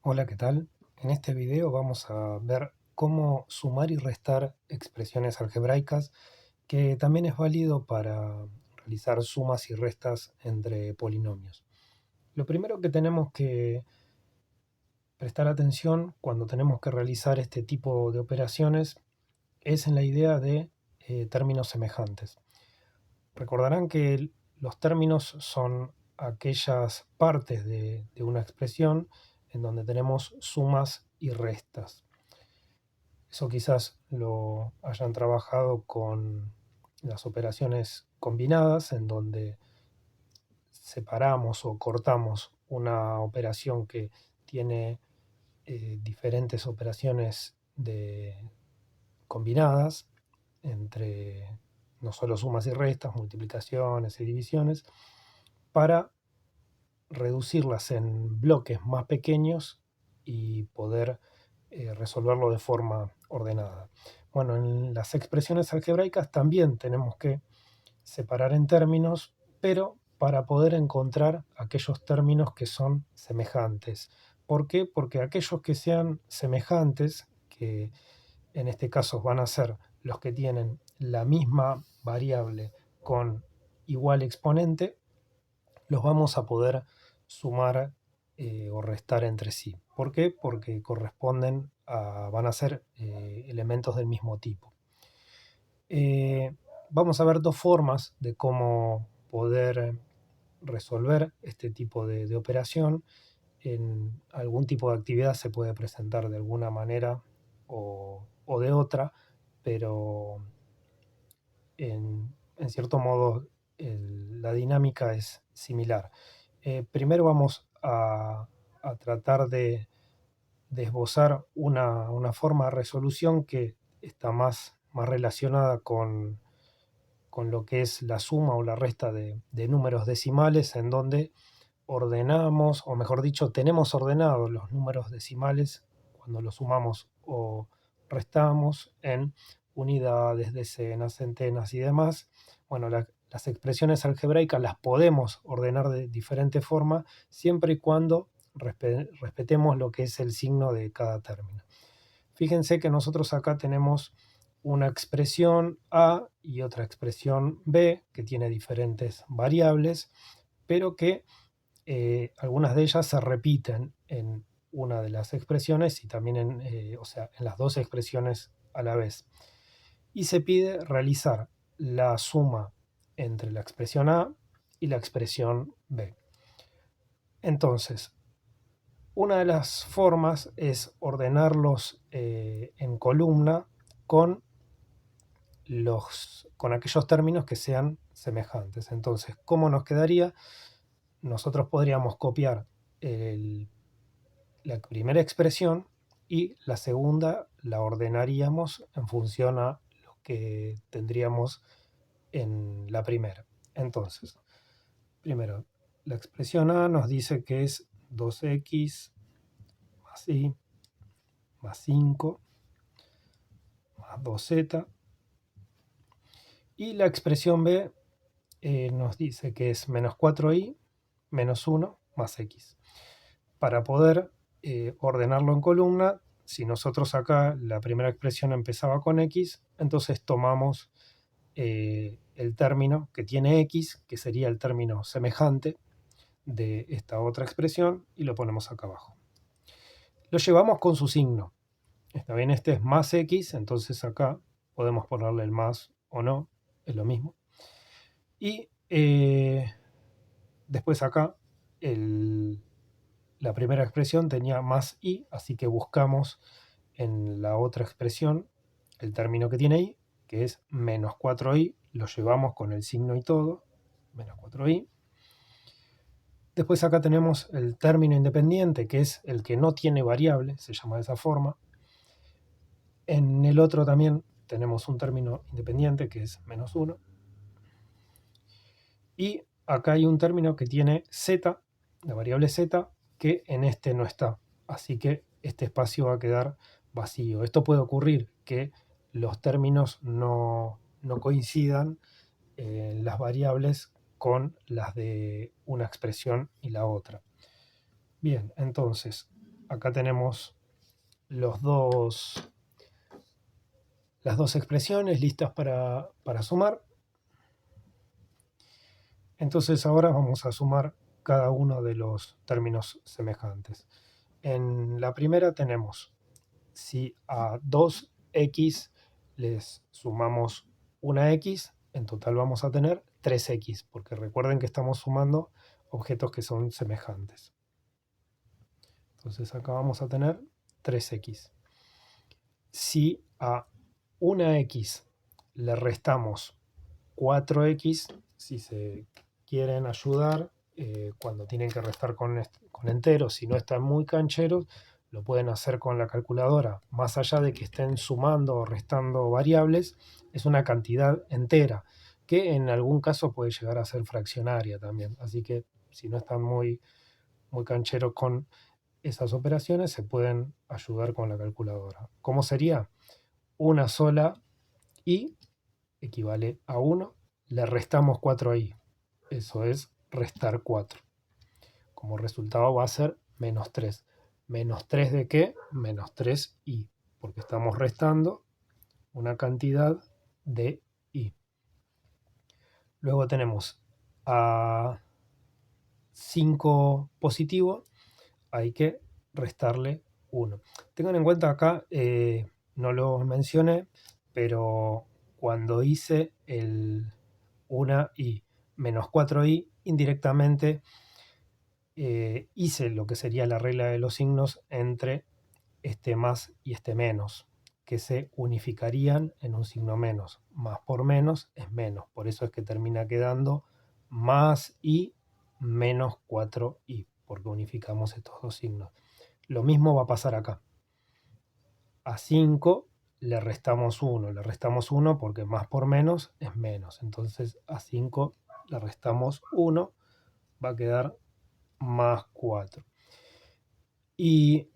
Hola, ¿qué tal? En este video vamos a ver cómo sumar y restar expresiones algebraicas, que también es válido para realizar sumas y restas entre polinomios. Lo primero que tenemos que prestar atención cuando tenemos que realizar este tipo de operaciones es en la idea de términos semejantes. Recordarán que los términos son aquellas partes de una expresión en donde tenemos sumas y restas. Eso quizás lo hayan trabajado con las operaciones combinadas, en donde separamos o cortamos una operación que tiene diferentes operaciones combinadas entre no solo sumas y restas, multiplicaciones y divisiones, para reducirlas en bloques más pequeños y poder resolverlo de forma ordenada. Bueno, en las expresiones algebraicas también tenemos que separar en términos, pero para poder encontrar aquellos términos que son semejantes. ¿Por qué? Porque aquellos que sean semejantes, que en este caso van a ser los que tienen la misma variable con igual exponente, los vamos a poder sumar o restar entre sí. ¿Por qué? Porque van a ser elementos del mismo tipo. Eh, Vamos a ver dos formas de cómo poder resolver este tipo de operación. En algún tipo de actividad se puede presentar de alguna manera o de otra, pero en cierto modo la dinámica es similar. Primero vamos a tratar de esbozar una forma de resolución que está más relacionada con lo que es la suma o la resta de números decimales, en donde ordenamos, o mejor dicho, tenemos ordenados los números decimales cuando los sumamos o restamos en unidades, decenas, centenas y demás. Bueno, las expresiones algebraicas las podemos ordenar de diferente forma siempre y cuando respetemos lo que es el signo de cada término. Fíjense que nosotros acá tenemos una expresión A y otra expresión B que tiene diferentes variables, pero que algunas de ellas se repiten en una de las expresiones y también o sea, en las dos expresiones a la vez. Y se pide realizar la suma entre la expresión A y la expresión B. Entonces, una de las formas es ordenarlos en columna con, con aquellos términos que sean semejantes. Entonces, ¿cómo nos quedaría? Nosotros podríamos copiar la primera expresión y la segunda la ordenaríamos en función a lo que tendríamos en la primera. Entonces, primero, la expresión A nos dice que es 2x más y más 5 más 2z, y la expresión B nos dice que es menos 4y menos 1 más x. Para poder ordenarlo en columna, si nosotros acá la primera expresión empezaba con x, entonces tomamos el término que tiene x, que sería el término semejante de esta otra expresión, y lo ponemos acá abajo. Lo llevamos con su signo. Está bien, este es más x, entonces acá podemos ponerle el más o no, es lo mismo. Y después acá la primera expresión tenía más y, así que buscamos en la otra expresión el término que tiene y, que es menos 4i, lo llevamos con el signo y todo, menos 4i. Después acá tenemos el término independiente, que es el que no tiene variable, se llama de esa forma. En el otro también tenemos un término independiente, que es menos 1. Y acá hay un término que tiene z, la variable z, que en este no está. Así que este espacio va a quedar vacío. Esto puede ocurrir, que los términos no coincidan las variables con las de una expresión y la otra. Bien, entonces, acá tenemos las dos expresiones listas para sumar. Entonces ahora vamos a sumar cada uno de los términos semejantes. En la primera tenemos, si a 2x les sumamos una x, en total vamos a tener 3x, porque recuerden que estamos sumando objetos que son semejantes. Entonces acá vamos a tener 3x. Si a una x le restamos 4x, si se quieren ayudar, cuando tienen que restar con enteros, si no están muy cancheros, lo pueden hacer con la calculadora. Más allá de que estén sumando o restando variables, es una cantidad entera, que en algún caso puede llegar a ser fraccionaria también. Así que si no están muy, muy cancheros con esas operaciones, se pueden ayudar con la calculadora. ¿Cómo sería? Una sola y equivale a 1, le restamos 4i. Eso es restar 4. Como resultado va a ser menos 3. ¿Menos 3 de qué? Menos 3i, porque estamos restando una cantidad de i. Luego tenemos a 5 positivo, hay que restarle 1. Tengan en cuenta acá, no lo mencioné, pero cuando hice el una i menos 4i, indirectamente hice lo que sería la regla de los signos entre este más y este menos, que se unificarían en un signo menos. Más por menos es menos, por eso es que termina quedando más i menos 4i, porque unificamos estos dos signos. Lo mismo va a pasar acá. A 5 le restamos 1 porque más por menos es menos. Entonces a 5 le restamos 1, va a quedar más 4. Y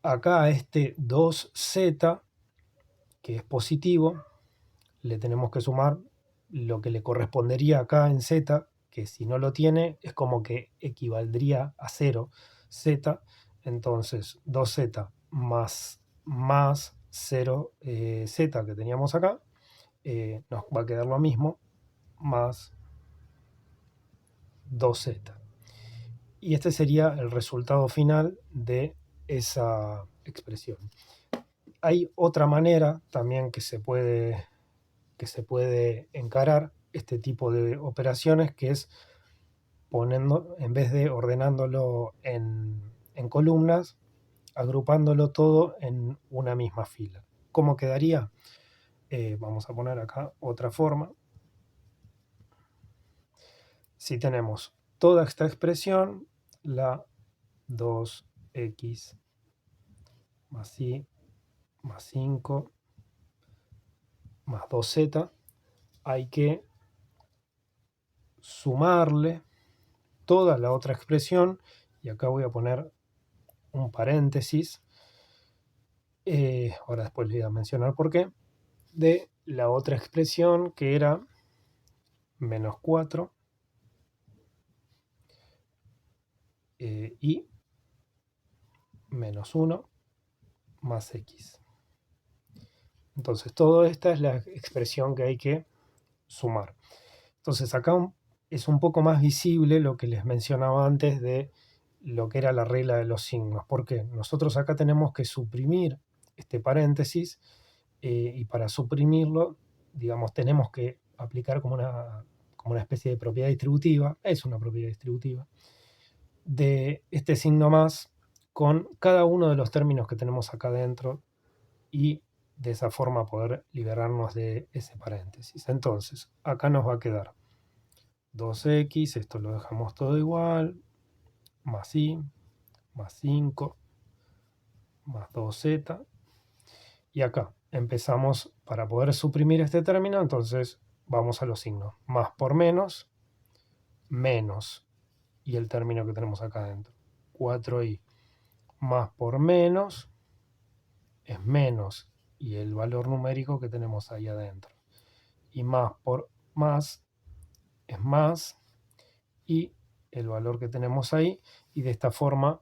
acá a este 2z, que es positivo, le tenemos que sumar lo que le correspondería acá en z, que si no lo tiene es como que equivaldría a 0, z. Entonces 2z más 0 z que teníamos acá, nos va a quedar lo mismo, más 2z. Y este sería el resultado final de esa expresión. Hay otra manera también que se puede encarar este tipo de operaciones, que es poniendo, en vez de ordenándolo en columnas, agrupándolo todo en una misma fila. ¿Cómo quedaría? Vamos a poner acá otra forma. Si tenemos toda esta expresión, la 2x más y más 5 más 2z, hay que sumarle toda la otra expresión, y acá voy a poner un paréntesis, ahora después les voy a mencionar por qué, de la otra expresión que era menos 4 y menos 1 más x. Entonces, toda esta es la expresión que hay que sumar. Entonces, acá es un poco más visible lo que les mencionaba antes de lo que era la regla de los signos. Porque nosotros acá tenemos que suprimir este paréntesis, y para suprimirlo, digamos, tenemos que aplicar como una especie de propiedad distributiva, es una propiedad distributiva, de este signo más con cada uno de los términos que tenemos acá dentro, y de esa forma poder liberarnos de ese paréntesis. Entonces, acá nos va a quedar 2x, esto lo dejamos todo igual, más y, más 5, más 2z, y acá empezamos para poder suprimir este término, entonces vamos a los signos. Más por menos, menos, y el término que tenemos acá adentro, 4i. Más por menos es menos, y el valor numérico que tenemos ahí adentro. Y más por más es más, y el valor que tenemos ahí, y de esta forma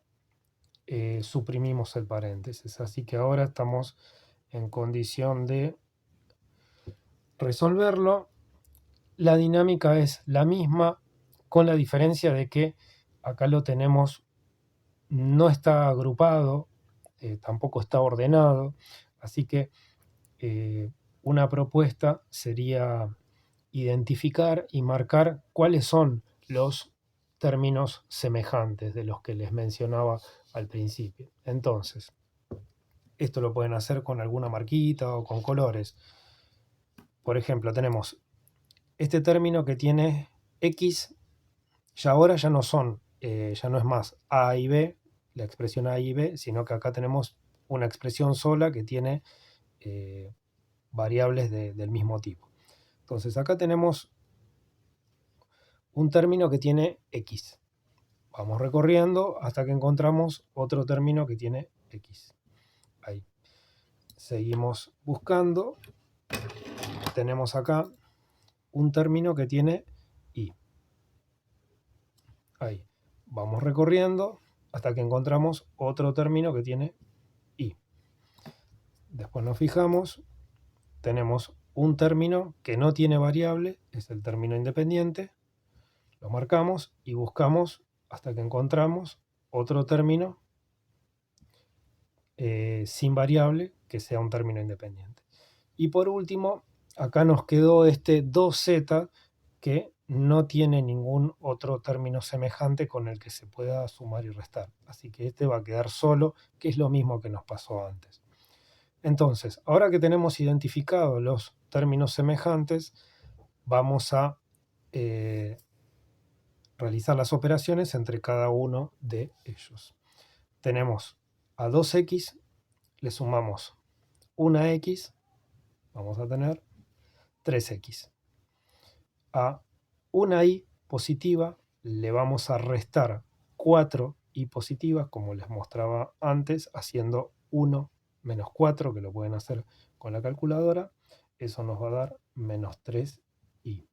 suprimimos el paréntesis. Así que ahora estamos en condición de resolverlo. La dinámica es la misma, con la diferencia de que acá lo tenemos, no está agrupado, tampoco está ordenado, así que una propuesta sería identificar y marcar cuáles son los términos semejantes de los que les mencionaba al principio. Entonces, esto lo pueden hacer con alguna marquita o con colores. Por ejemplo, tenemos este término que tiene X, y ahora ya no son, ya no es más A y B, la expresión A y B, sino que acá tenemos una expresión sola que tiene variables del mismo tipo. Entonces acá tenemos un término que tiene X. Vamos recorriendo hasta que encontramos otro término que tiene X. Ahí. Seguimos buscando. Tenemos acá un término que tiene Y. Ahí. Vamos recorriendo hasta que encontramos otro término que tiene Y. Después nos fijamos. Tenemos un término que no tiene variable, es el término independiente. Lo marcamos y buscamos hasta que encontramos otro término sin variable que sea un término independiente. Y por último, acá nos quedó este 2z que no tiene ningún otro término semejante con el que se pueda sumar y restar. Así que este va a quedar solo, que es lo mismo que nos pasó antes. Entonces, ahora que tenemos identificados los términos semejantes, vamos a realizar las operaciones entre cada uno de ellos. Tenemos a 2x, le sumamos una x, vamos a tener 3x. A una y positiva le vamos a restar 4 y positivas, como les mostraba antes, haciendo 1 menos 4, que lo pueden hacer con la calculadora. Eso nos va a dar menos 3y.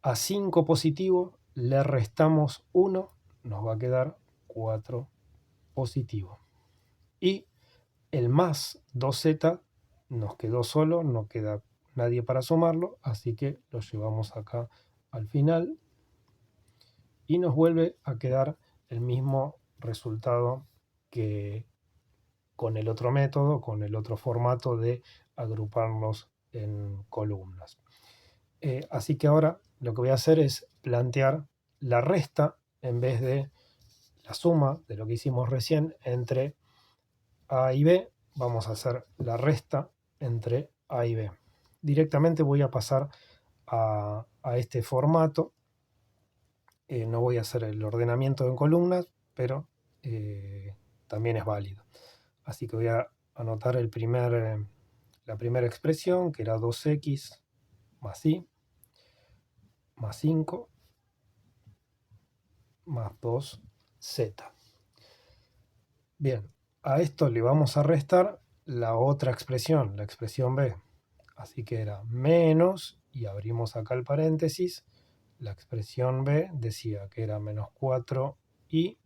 A 5 positivo le restamos 1, nos va a quedar 4 positivo. Y el más 2z nos quedó solo, no queda nadie para sumarlo, así que lo llevamos acá al final y nos vuelve a quedar el mismo resultado que con el otro método, con el otro formato de agruparlos en columnas. Así que ahora lo que voy a hacer es plantear la resta en vez de la suma de lo que hicimos recién entre A y B. Vamos a hacer la resta entre A y B. Directamente voy a pasar a este formato. No voy a hacer el ordenamiento en columnas, pero también es válido. Así que voy a anotar la primera expresión, que era 2x más y más 5 más 2z. Bien, a esto le vamos a restar la otra expresión, la expresión b. Así que era menos, y abrimos acá el paréntesis, la expresión b decía que era menos 4y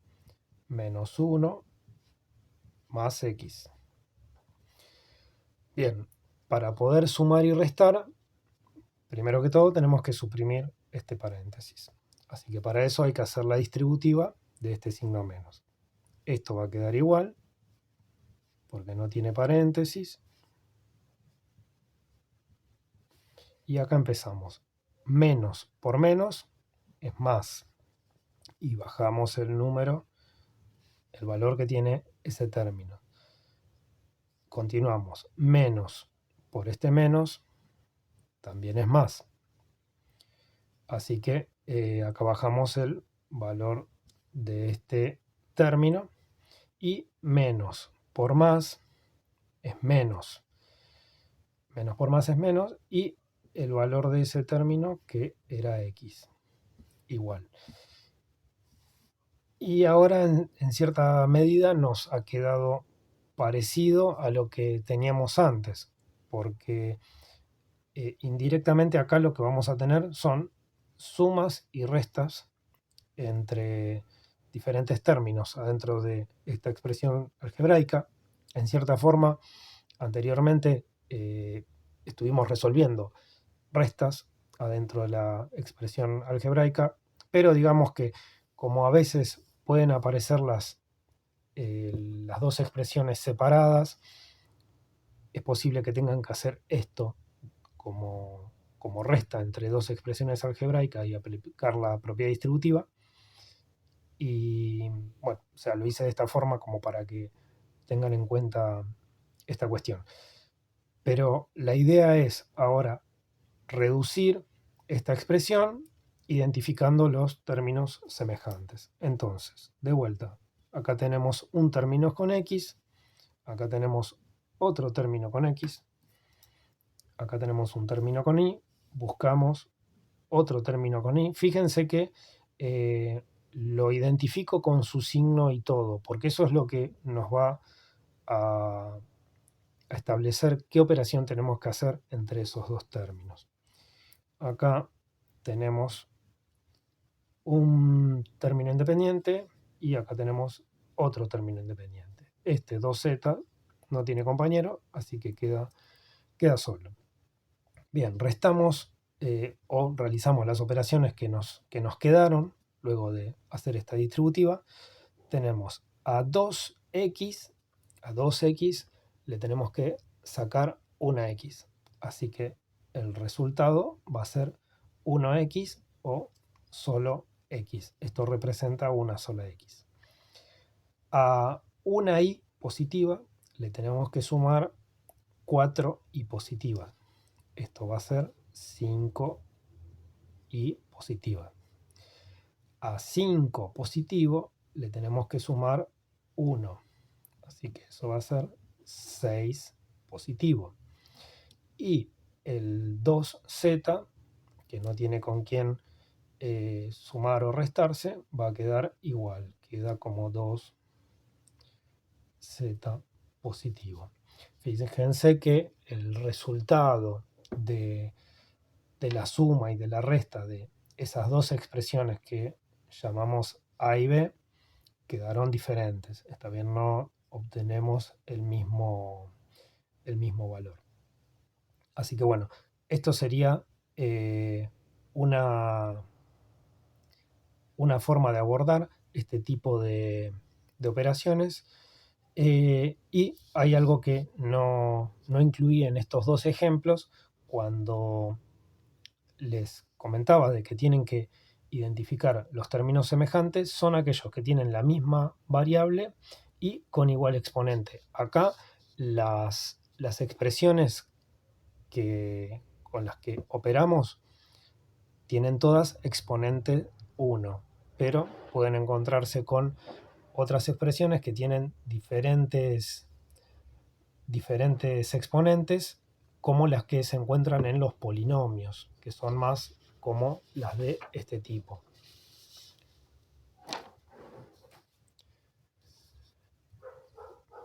menos 1 más x. Bien, para poder sumar y restar, primero que todo tenemos que suprimir este paréntesis. Así que para eso hay que hacer la distributiva de este signo menos. Esto va a quedar igual, porque no tiene paréntesis. Y acá empezamos. Menos por menos es más. Y bajamos el número, el valor que tiene ese término. Continuamos. Menos por este menos también es más. Así que acá bajamos el valor de este término. Y menos por más es menos. Menos por más es menos. Y el valor de ese término, que era x, igual. Y ahora en cierta medida nos ha quedado parecido a lo que teníamos antes, porque indirectamente acá lo que vamos a tener son sumas y restas entre diferentes términos adentro de esta expresión algebraica. En cierta forma, anteriormente estuvimos resolviendo restas adentro de la expresión algebraica, pero digamos que como a veces pueden aparecer las dos expresiones separadas, es posible que tengan que hacer esto como resta entre dos expresiones algebraicas y aplicar la propiedad distributiva. Y bueno, o sea, lo hice de esta forma como para que tengan en cuenta esta cuestión. Pero la idea es ahora reducir esta expresión identificando los términos semejantes. Entonces, de vuelta, acá tenemos un término con x, acá tenemos otro término con x, acá tenemos un término con y, buscamos otro término con y. Fíjense que lo identifico con su signo y todo, porque eso es lo que nos va a establecer qué operación tenemos que hacer entre esos dos términos. Acá tenemos un término independiente y acá tenemos otro término independiente. Este 2z no tiene compañero, así que queda solo. Bien, restamos o realizamos las operaciones que nos quedaron luego de hacer esta distributiva. Tenemos a 2x le tenemos que sacar una x. Así que el resultado va a ser 1x o solo x. Esto representa una sola x. A una y positiva le tenemos que sumar 4 y positivas. Esto va a ser 5 y positiva. A 5 positivo le tenemos que sumar 1. Así que eso va a ser 6 positivo. Y el 2z, que no tiene con quién sumar o restarse, va a quedar igual. Queda como 2z positivo. Fíjense que el resultado de la suma y de la resta de esas dos expresiones que llamamos A y B quedaron diferentes. Esta vez no obtenemos el mismo valor. Así que bueno, esto sería una forma de abordar este tipo de operaciones. Y hay algo que no incluí en estos dos ejemplos cuando les comentaba de que tienen que identificar los términos semejantes, son aquellos que tienen la misma variable y con igual exponente. Acá las expresiones con las que operamos tienen todas exponente 1, pero pueden encontrarse con otras expresiones que tienen diferentes exponentes, como las que se encuentran en los polinomios, que son más como las de este tipo.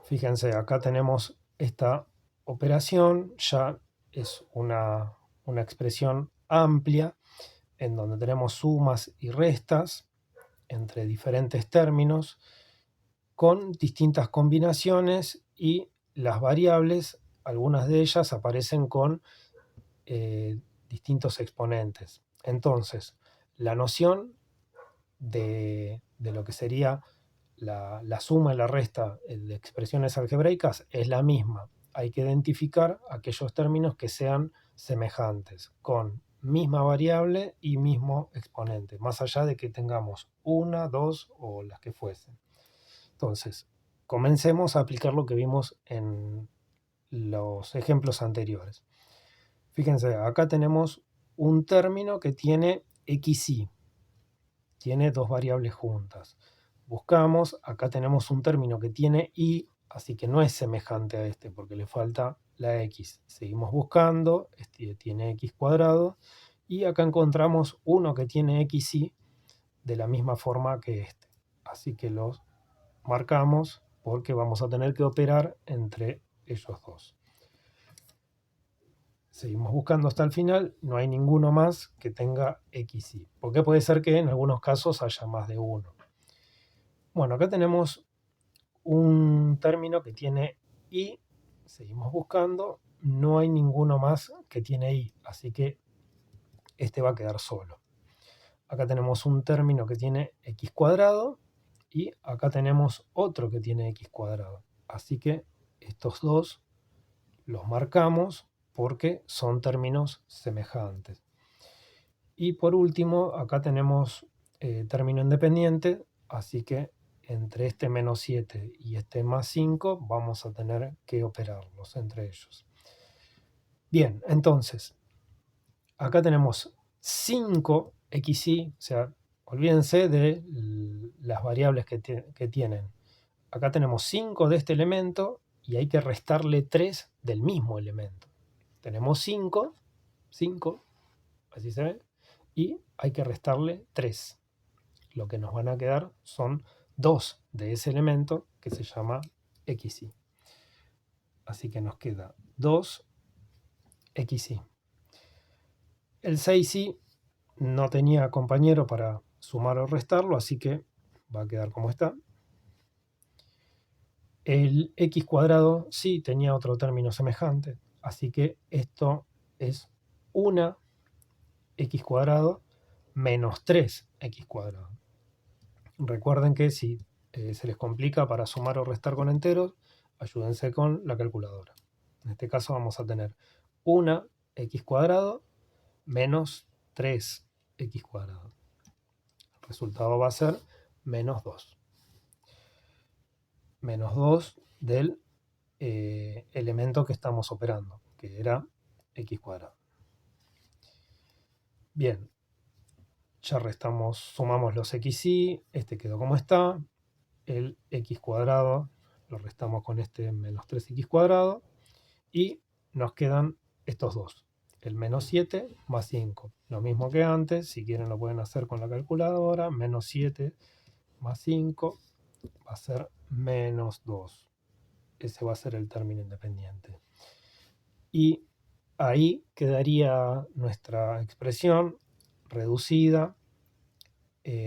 Fíjense, acá tenemos esta operación, ya es una expresión amplia en donde tenemos sumas y restas entre diferentes términos con distintas combinaciones y las variables, algunas de ellas aparecen con distintos exponentes. Entonces, la noción de lo que sería la suma y la resta de expresiones algebraicas es la misma. Hay que identificar aquellos términos que sean semejantes, con misma variable y mismo exponente, más allá de que tengamos una, dos o las que fuesen. Entonces, comencemos a aplicar lo que vimos en los ejemplos anteriores. Fíjense, acá tenemos un término que tiene xy, tiene dos variables juntas. Buscamos, acá tenemos un término que tiene y, así que no es semejante a este porque le falta la x. Seguimos buscando, este tiene x cuadrado, y acá encontramos uno que tiene xy de la misma forma que este. Así que los marcamos porque vamos a tener que operar entre ellos dos. Seguimos buscando hasta el final, no hay ninguno más que tenga xy, porque puede ser que en algunos casos haya más de uno. Bueno, acá tenemos un término que tiene i, seguimos buscando, no hay ninguno más que tiene i, así que este va a quedar solo. Acá tenemos un término que tiene x cuadrado y acá tenemos otro que tiene x cuadrado. Así que estos dos los marcamos porque son términos semejantes. Y por último, acá tenemos término independiente, así que entre este menos 7 y este más 5 vamos a tener que operarlos entre ellos. Bien, entonces, acá tenemos 5xy, o sea, olvídense de las variables que tienen. Acá tenemos 5 de este elemento y hay que restarle 3 del mismo elemento. Tenemos 5, así se ve, y hay que restarle 3. Lo que nos van a quedar son 2 de ese elemento que se llama xy. Así que nos queda 2xy. El 6y no tenía compañero para sumar o restarlo, así que va a quedar como está. El x cuadrado sí tenía otro término semejante, así que esto es una x cuadrado menos 3x cuadrado. Recuerden que si se les complica para sumar o restar con enteros, ayúdense con la calculadora. En este caso vamos a tener una x cuadrado menos 3x cuadrado. El resultado va a ser menos 2. Menos 2 del elemento que estamos operando, que era x cuadrado. Bien, ya restamos, sumamos los xy, este quedó como está, el x cuadrado lo restamos con este menos 3x cuadrado y nos quedan estos dos, el menos 7 más 5. Lo mismo que antes, si quieren lo pueden hacer con la calculadora, menos 7 más 5 va a ser menos 2. Ese va a ser el término independiente. Y ahí quedaría nuestra expresión reducida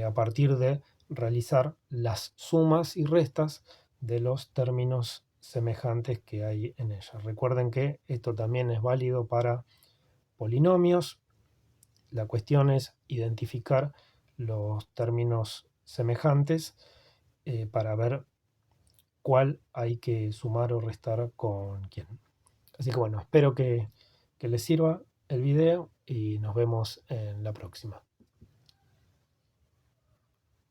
a partir de realizar las sumas y restas de los términos semejantes que hay en ella. Recuerden que esto también es válido para polinomios. La cuestión es identificar los términos semejantes para ver cuál hay que sumar o restar con quién. Así que bueno, espero que les sirva el video y nos vemos en la próxima.